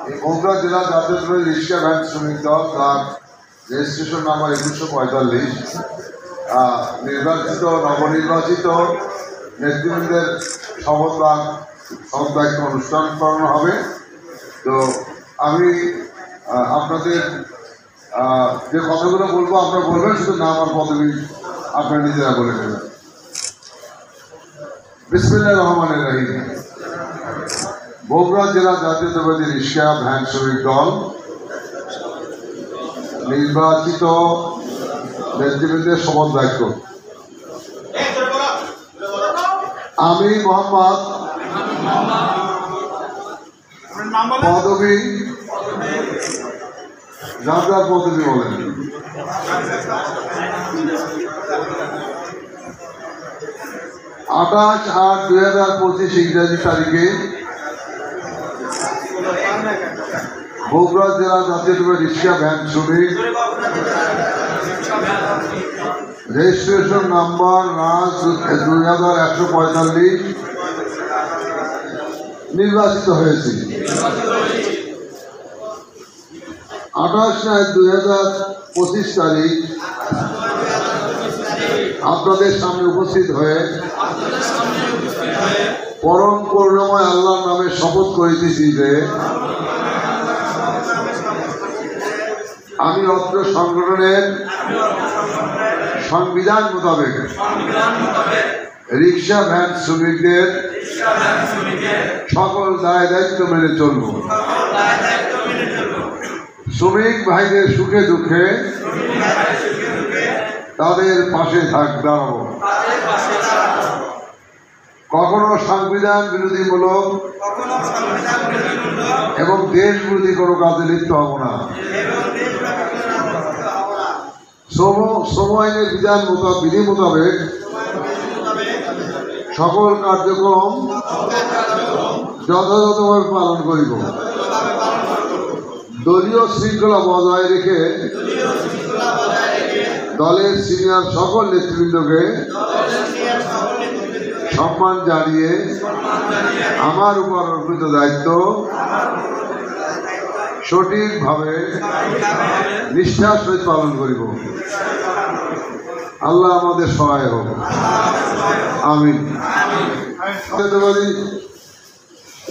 বগুড়া জেলা জাতীয়তাবাদী rickshaw van শ্রমিক দল তার রেজিস্ট্রেশন নাম্বার 2145 নির্বাচিত নবনির্বাচিত নেতৃবৃন্দের শপথ দায়িত্ব অনুষ্ঠান করানো হবে। তো আমি আপনাদের যে কথাগুলো বলবো আপনারা বলবেন, শুধু নাম আর পদবি আপনারা নিজেরা বলে দেবেন। বিসমিল্লাহির রহমানির রহিম। বগুড়া জেলা জাতীয়তাবাদী রিক্সা ভ্যান শ্রমিক দল নির্বাচিত নেতৃবৃন্দের শপথ দায়িত্ব। আমি মোহাম্মদ পদবী যার পদবী বলেন। 28/8/2025 ইংরেজি তারিখে বগুড়া জেলা জাতীয়তাবাদী রিক্সা ভ্যান শ্রমিক রেজিস্ট্রেশন নাম্বার 2145 নির্বাচিত হয়েছি। 28/9/2025 তারিখ আপনাদের সামনে উপস্থিত হয়ে পরম করুণাময় আল্লাহর নামে শপথ করিতেছি যে আমি অত্র সংগঠনের সংবিধান মোতাবেক রিক্সা ভ্যান শ্রমিকদের সকল দায় দায়িত্ব মেনে চলব। শ্রমিক ভাইদের সুখে দুঃখে তাদের পাশে দাঁড়াবো। কখনো সংবিধান বিরোধীমূলক এবং দেশ বিরোধী কোনো কাজে লিপ্ত হব না। শ্রম আইনের বিধি মোতাবেক সকল কার্যক্রম যথাযথভাবে পালন করিব। দলীয় শৃঙ্খলা বজায় রেখে দলের সিনিয়র সকল নেতৃবৃন্দকে সম্মান জানিয়ে আমার উপর অর্পিত দায়িত্ব সঠিকভাবে নিষ্ঠার সহিত পালন করিব। আল্লাহ আমাদের সহায় হোক, আমিন।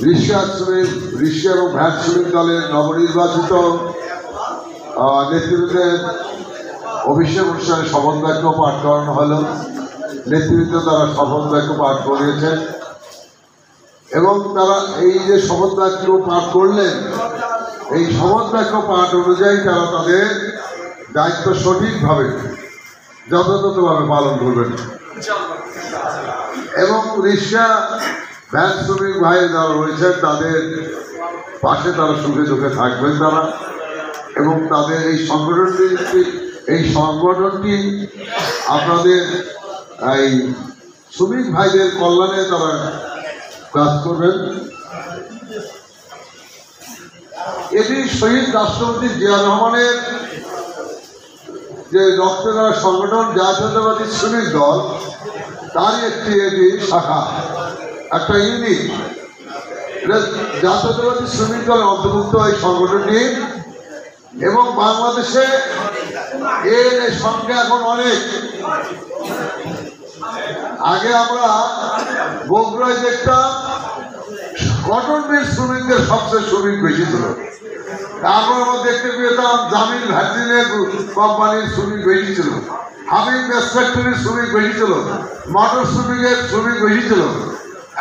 রিক্সা এবং ভ্যান শ্রমিক দলের নবনির্বাচিত নেতৃবৃন্দের অভিষেক অনুষ্ঠানে শপথ বাক্য পাঠ করানো হলো। নেতৃবৃন্দ তারা শপথ বাক্য পাঠ করিয়েছেন এবং তারা এই যে শপথ বাক্য পাঠ করলেন, এই শপথ বাক্য পাঠ অনুযায়ী তারা তাদের দায়িত্ব সঠিকভাবে যথাযথভাবে পালন করবেন এবং রিক্সা ভ্যান শ্রমিক ভাই যারা রয়েছেন তাদের পাশে তারা সুখে দুঃখে থাকবেন তারা, এবং তাদের এই সংগঠনটি আপনাদের এই শ্রমিক ভাইদের কল্যাণে তারা কাজ করবেন। এটি শহীদ রাষ্ট্রপতি জিয়া রহমানের যে রক্তে দ্বারা সংগঠন জাতীয়তাবাদী শ্রমিক দল তারই এটি শাখা, একটা ইউনিট। জাতীয়তাবাদী শ্রমিক দলের অন্তর্ভুক্ত এই সংগঠনটি এবং বাংলাদেশে এর সংখ্যা এখন অনেক। আগে আমরা বগুড়ায় দেখতাম কটন মিল শ্রমিকদের সবচেয়ে শ্রমিক বেশি ছিল। তারপর আমরা দেখতে পেতাম জামিল ভ্যাকসিনের কোম্পানির শ্রমিক বেশি ছিল, হাবিব গ্যাস ফ্যাক্টরির শ্রমিক বেশি ছিল, মোটর শ্রমিকের শ্রমিক বেশি ছিল।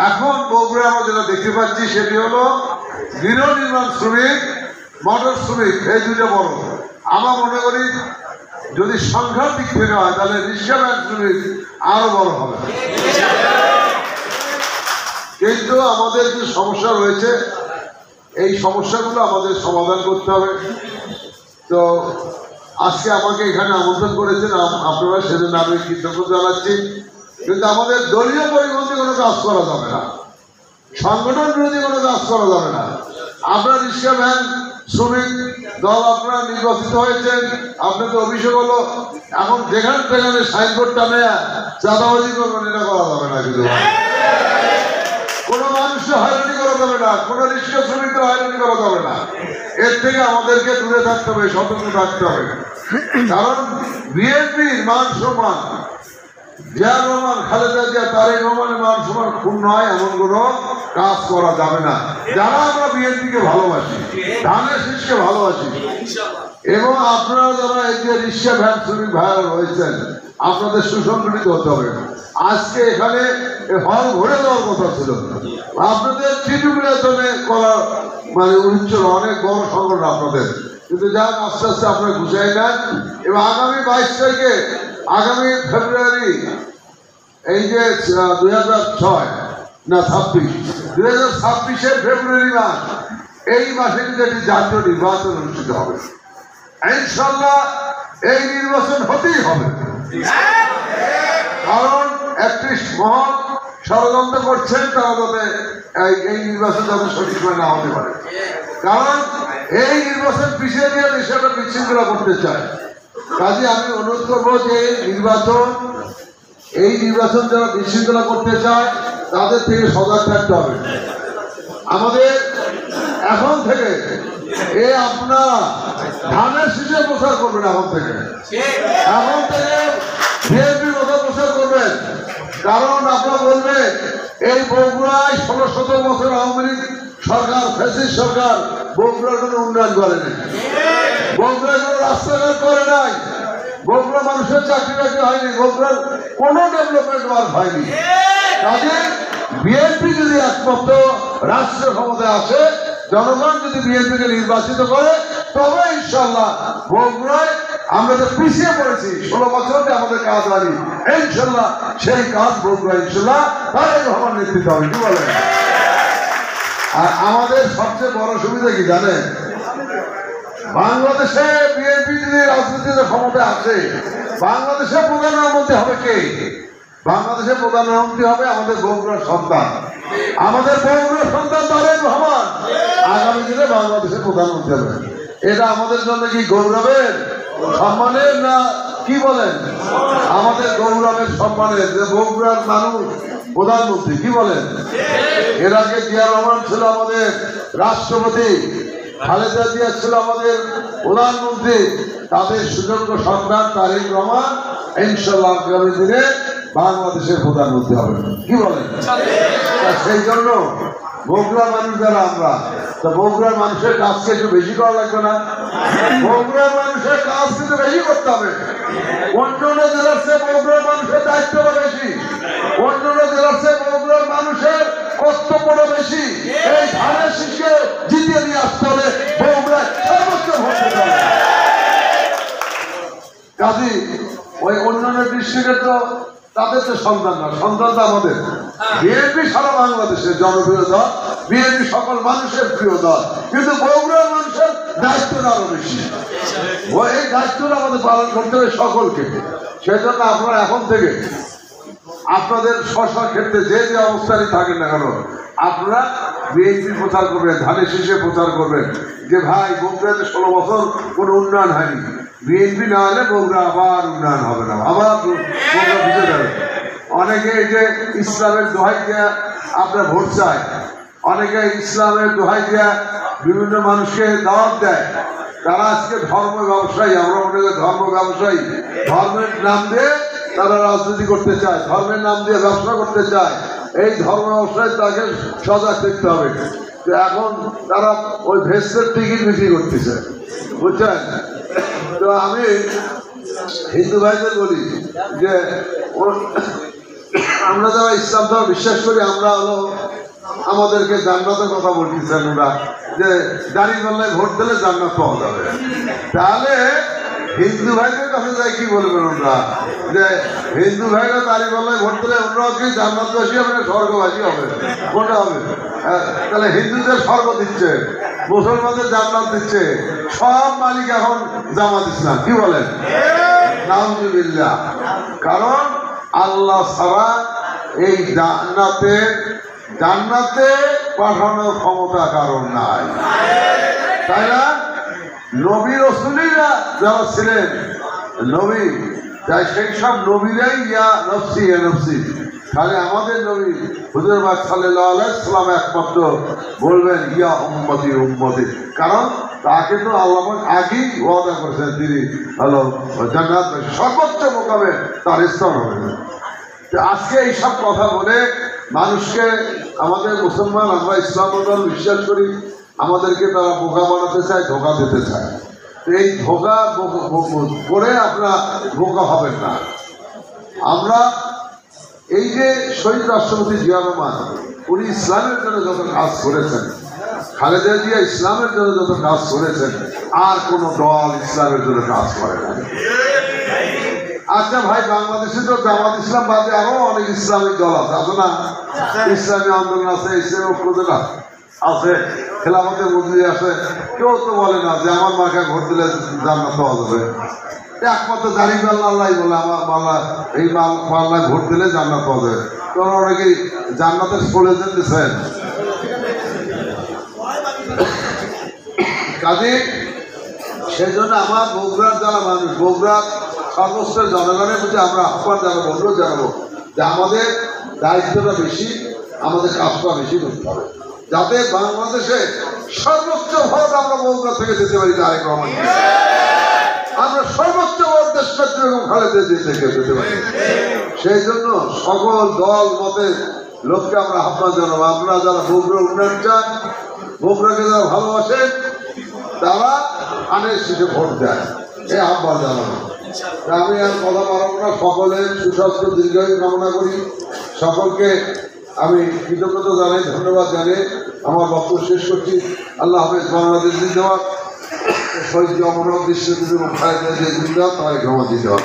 এখন বগুড়ায় আমরা যেটা দেখতে পাচ্ছি সেটি হলো গৃহ নির্মাণ শ্রমিক, মোটর শ্রমিক, এই দুটো বড়। আমরা মনে করি যদি সংখ্যার দিক থেকে হয় তাহলে রিক্সা ভ্যান শ্রমিক আরো বড় হবে। কিন্তু আমাদের যে সমস্যা রয়েছে এই সমস্যাগুলো আমাদের সমাধান করতে হবে। তো আজকে আমাকে এখানে আমন্ত্রণ করেছেন আপনারা, সেজন্য আমি কৃতজ্ঞতা জানাচ্ছি। কিন্তু আমাদের দলীয় পরিপন্থী কোনো কাজ করা যাবে না, সংগঠন বিরোধী কোনো কাজ করা যাবে না। আপনার রিক্সা ভ্যান শ্রমিক দল আপনারা নির্বাচিত হয়েছেন, আপনাকে অভিষেক হলো, এখন যেখানে সেখানে সাইনবোর্ড টানে চাঁদাবাজি করবেন, এটা করা যাবে না। কিন্তু কোনো মানুষকে হয়রানি করা যাবে না, কোনো রিক্সা শ্রমিককে হয়রানি করা যাবে না। এর থেকে আমাদেরকে দূরে থাকতে হবে, সতর্ক থাকতে হবে। কারণ বিএনপির মান সম্মান, জিয়া রহমান, খালেদা জিয়া, তারেক রহমানের মান সম্মান ক্ষুণ্ণ নয় এমন কোনো কাজ করা যাবে না। যারা আমরা বিএনপিকে ভালোবাসি, ধানের শীষকে ভালোবাসি, এবং আপনারা যারা এই যে রিক্সা ভ্যান শ্রমিক ভাইরা রয়েছেন, আপনাদের সুসংগঠিত হতে হবে। আজকে এখানে হল ভরে দেওয়ার কথা ছিল, আপনাদের ট্রিবিউনালে করার মানে উচ্চ অনেক বড় সংগঠন আপনাদের, কিন্তু যাক আস্তে আস্তে আপনারা গুছাই নেন। এবং আগামী 22 তারিখে, আগামী ফেব্রুয়ারি, এই যে 2006 না 2026 ফেব্রুয়ারি মাস, এই মাসে কিন্তু একটি জাতীয় নির্বাচন অনুষ্ঠিত হবে ইনশাল্লাহ। এই নির্বাচন হতেই হবে, কারণ একটি মহল ষড়যন্ত্র করছেন তারা যাতে এই নির্বাচন যাতে সঠিকভাবে না হতে পারে। কারণ এই নির্বাচন পিছিয়ে দিয়ে দেশটা বিশৃঙ্খলা করতে চায়। কাজে আমি অনুরোধ করবো যে এই নির্বাচন যারা বিশৃঙ্খলা করতে চায় তাদের থেকে সজাগ থাকতে হবে। আমাদের এখন থেকে আপনারা ধানের শীষে প্রচার করবেন, এখন থেকে বিএনপি কথা প্রচার করবেন। কারণ আপনারা বলবেন এই বগুড়ায় 16-17 বছর আওয়ামী লীগ সরকার, ফ্যাসিস্ট সরকার বগুড়ার কোনো উন্নয়ন করে নাই, বগুড়ায় কোনো রাস্তাঘাট করে নাই, বগুড়া মানুষের চাকরি বাকরি হয়নি, বগুড়ার কোনো ডেভেলপমেন্ট ওয়ার্ক হয়নি। কাজে বিএনপি যদি একমাত্র রাষ্ট্রীয় ক্ষমতায় আসে, জনগণ যদি বিএনপিকে নির্বাচিত করে, তবে ইনশাল্লাহ বগুড়ায় আমরা তো পিছিয়ে পড়েছি 16 বছরকে আমাদের কাজ হয়নি, ইনশাল্লাহ সেই কাজ বগুড়া ইনশাল্লাহ তারেক রহমান নেতৃত্ব হবে। কি বলেন? আর আমাদের সবচেয়ে বড় সুবিধা কি জানেন? বাংলাদেশে বিএনপি যদি রাজনীতিতে ক্ষমতায় আসে, বাংলাদেশে প্রধানমন্ত্রী হবে কে? বাংলাদেশের প্রধানমন্ত্রী হবে আমাদের বগুড়ার সন্তান, আমাদের বগুড়ার সন্তান তারেক রহমান আগামী দিনে বাংলাদেশের প্রধানমন্ত্রী হবে। এটা আমাদের জন্য কি গৌরবের, সম্মানের, না কি বলেন? আমাদের গৌরবের, সম্মানের যে বগুড়ার মানুষ প্রধানমন্ত্রী। কি বলেন? এর আগে জিয়া রহমান ছিল আমাদের রাষ্ট্রপতি, খালেদা জিয়া ছিল আমাদের প্রধানমন্ত্রী, তাদের সুযোগ্য সন্তান তারেক রহমান ইনশাল্লাহ আগামী দিনে বাংলাদেশের প্রধানমন্ত্রী হবে। কি বলেন? সেই জন্য বগুড়ার মানুষ যারা আমরা, তো বগুড়ার মানুষের কাজকে একটু বেশি করা লাগবে না? বগুড়ার মানুষের কাজ কিন্তু বেশি করতে হবে। অন্য জেলার চেয়ে বগুড়ার মানুষের দায়িত্বটা বেশি, অন্য জেলার চেয়ে বগুড়ার মানুষের কর্তব্যটা বেশি। এই ধানের শীষকে জিতিয়ে নিয়ে আসতে হবে, বগুড়ায় সর্বোচ্চ ভোট দিতে হবে। কাজী ওই অন্যান্য ডিস্ট্রিক্টের তো তাদের তো সন্তান না, সন্তানটা আমাদের। বিএনপি সারা বাংলাদেশের জনপ্রিয় দল, বিএনপি সকল মানুষের প্রিয় দল, কিন্তু বগুড়ার মানুষের দায়িত্বটা আরো বেশি। এই দায়িত্বটা আমাদের পালন করতে হবে সকলকে। সেই জন্য আপনারা এখন থেকে আপনাদের স্ব ক্ষেত্রে যে যে অবস্থায় থাকেন না কেন, আপনারা বিএনপি প্রচার করবেন, ধানের শীষে প্রচার করবেন যে ভাই বগুড়াতে 16 বছর কোনো উন্নয়ন হয়নি, বিএনপি না হলে বগুড়া আবার উন্নয়ন হবে না, আবার বগুড়া বুঝে যাবে। অনেকে এই যে ইসলামের দোহাই দিয়া আপনার ভোট চায়, অনেকে ইসলামের দোহাই দিয়া বিভিন্ন মানুষকে দাওয়াত দেয়, তারা আজকে ধর্ম ব্যবসায়ী। আমরা মনে করি ধর্ম ব্যবসায়ী, ধর্মের নাম দিয়ে তারা রাজনীতি করতে চায়, ধর্মের নাম দিয়ে ব্যবসা করতে চায়। এই ধর্ম ব্যবসায় তাকে সজাগ দেখতে হবে। এখন তারা ওই ভেস্টের টিকিট বিক্রি করতেছে, বুঝছেন? তো আমি হিন্দু ভাইদের বলি যে আমরা যারা ইসলাম ধর্ম বিশ্বাস করি, আমরা হলো আমাদেরকে জান্নাতের কথা বলতেছেন ওরা, যে দাঁড়িয়ে পাল্লায় ভোট দিলে জান্নাত পাওয়া যাবে। তাহলে হিন্দু ভাইদের কাছে যাই কি বলবেন ওরা, যে হিন্দু ভাইরা দাঁড়িয়ে পাল্লায় ভোট দিলে ওরাও কি জান্নাতবাসী হবে না স্বর্গবাসী হবে? কোনটা হবে? তাহলে হিন্দুদের স্বর্গ দিচ্ছে, মুসলমানদের জান্নাত দিচ্ছে, সব মালিক এখন জামাত ইসলাম। কি বলেন? নাউজুবিল্লাহ। কারণ আল্লাহ ছাড়া এই জান্নাতে পাঠানোর ক্ষমতা কারণ নাই, তাই না? নবী রাসূলরা যারা ছিলেন নবী, তাই সেই সব নবীরাই ইয়া নফসি ইয়া নফসি, খালি আমাদের নবী হুজুর পাক সাল্লাল্লাহু আলাইহি সাল্লাম একমাত্র বলবেন ইয়া উম্মতি উম্মতি, কারণ তাকে তো আল্লাহ পাক আগেই ওয়াদা করেছেন তিনি হলো জান্নাত সর্বোচ্চ মোকামে তার স্থান হবে। আজকে এইসব কথা বলে মানুষকে, আমাদের মুসলমান আমরা ইসলাম ধর্ম বিশ্বাস করি, আমাদেরকে তারা বোকা বানাতে চায়, ধোকা দিতে চায়। এই ধোকা করে আপনারা বোকা হবেন না। আমরা এই যে শহীদ রাষ্ট্রপতি জিয়া রহমান, উনি ইসলামের জন্য যত কাজ করেছেন, খালেদা জিয়া ইসলামের জন্য যত কাজ করেছেন, আর কোন দল ইসলামের জন্য কাজ করে না। আচ্ছা ভাই, বাংলাদেশে তো জামাত ইসলাম বাদে আরো অনেক ইসলামিক দল আছে না? ইসলামী আন্দোলন আছে, ইসলামী ঐক্যজোট আছে, খেলাফতের মধ্যে আছে। কেউ তো বলে না যে আমার মাকে ভোট দিলে জান্নাত পাওয়া যাবে। একমাত্র দাঁড়িয়ে আল্লাহ বলে আমার মাল্লা, এই মাল্লায় ভোট দিলে জান্নাত পাওয়া যাবে। তখন অনেকে জান্নাতের প্রয়োজন দিচ্ছেন। কাজে সেই জন্য আমার বগুড়ার যারা মানুষ, বগুড়ার সর্বস্ত জনগণের প্রতি আমরা আহ্বান জানাবো, অনুরোধ জানাবো যে আমাদের দায়িত্বটা বেশি, আমাদের কাজটা বেশি করতে হবে, যাতে বাংলাদেশে সর্বোচ্চ ভোট আমরা বগুড়া থেকে যেতে পারি। তারেক রহমান আমরা সর্বোচ্চ ভোট দেশনেত্রী এবং খালেদা জিয়া থেকে যেতে পারি। সেই জন্য সকল দল মতের লোককে আমরা আহ্বান জানাবো, আমরা যারা বগুড়া উন্নয়ন চান, বগুড়াকে যারা ভালোবাসেন, তারা আনের শীতে ভোট দেয়, এই আহ্বান জানাবো। আমি আর কথা বাড়াবো না, সকলের সুস্বাস্থ্য দীর্ঘায়ু কামনা করি। সকলকে আমি কৃতজ্ঞতা জানাই, ধন্যবাদ জানিয়ে আমার বক্তব্য শেষ করছি। আল্লাহ হাফেজ। বাংলাদেশ জিন্দাবাদ। শহীদ অমরনাথ দৃষ্টি এবং খালেদা জিয়া জিন্দাবাদ। তারেক রহমান জিন্দাবাদ।